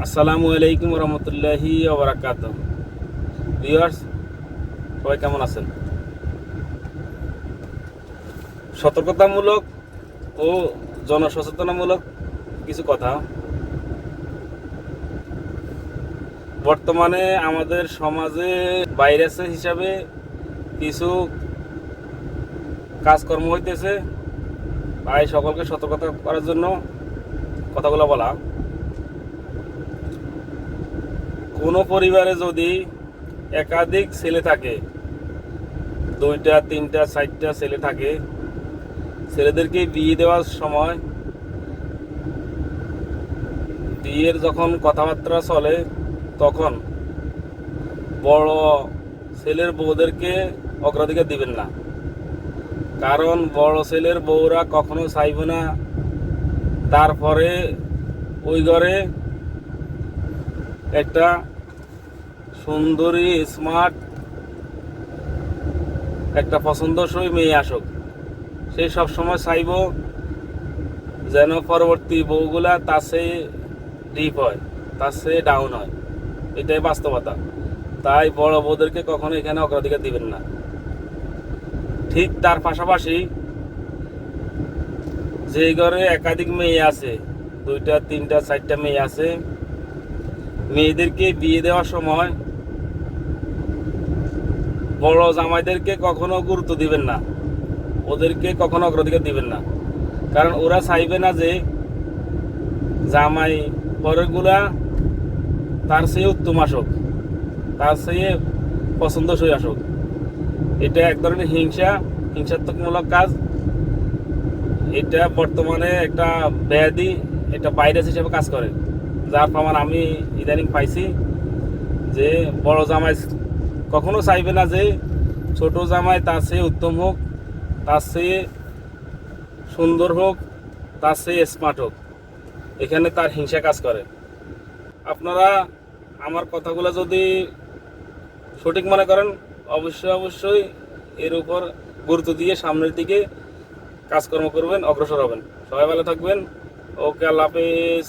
আসসালামু আলাইকুম রহমতুল্লাহি ওবরাকাত। ভিউয়ার্স, সবাই কেমন আছেন? সতর্কতামূলক ও জনসচেতনামূলক কিছু কথা। বর্তমানে আমাদের সমাজে ভাইরাসের হিসাবে কিছু কাজকর্ম হইতেছে, তাই সকলকে সতর্কতা করার জন্য কথাগুলো বলা। কোনো পরিবারে যদি একাধিক ছেলে থাকে, 2টা 3টা 4টা ছেলে থাকে, ছেলেদেরকে বিয়ে দেওয়ার সময় বিয়ের যখন কথাবার্তা চলে তখন বড় ছেলের বউদেরকে অগ্রাধিকার দিবেন না। কারণ বড় ছেলের বউরা কখনো চাইবে না তারপরে ওই ঘরে একটা সুন্দরী স্মার্ট একটা পছন্দসই মেয়ে আসুক। সে সবসময় চাইব যেন পরবর্তী বউগুলা তার চেয়ে ডিপ হয়, তার চেয়ে ডাউন হয়। এটাই বাস্তবতা। তাই বড় বউদেরকে কখনো এখানে অগ্রাধিকার দিবেন না। ঠিক তার পাশাপাশি যে ঘরে একাধিক মেয়ে আছে, 2টা 3টা 4টা মেয়ে আছে, মেয়েদেরকে বিয়ে দেওয়ার সময় বড় জামাইদেরকে কখনো গুরুত্ব দিবেন না, ওদেরকে কখনো অগ্রাধিকার দিবেন না। কারণ ওরা চাইবে না যে জামাই পরেরগুলা তার চেয়ে উত্তম আসুক, তার চেয়ে পছন্দসই আসুক। এটা এক ধরনের হিংসাত্মকমূলক কাজ। এটা বর্তমানে একটা ব্যাধি, এটা ভাইরাস হিসেবে কাজ করে, যার প্রমাণ আমি ইদানিং পাইছি। যে বড় জামাই কখনো চাইবে না যে ছোট জামাই তার চেয়ে উত্তম হোক, তার চেয়ে সুন্দর হোক, তার চেয়ে স্মার্ট হোক। এখানে তার হিংসা কাজ করে। আপনারা আমার কথাগুলো যদি সঠিক মনে করেন, অবশ্যই এর উপর গুরুত্ব দিয়ে সামনের দিকে কাজকর্ম করবেন, অগ্রসর হবেন। সবাই ভালো থাকবেন। ওকে, আল্লাহ হাফেজ।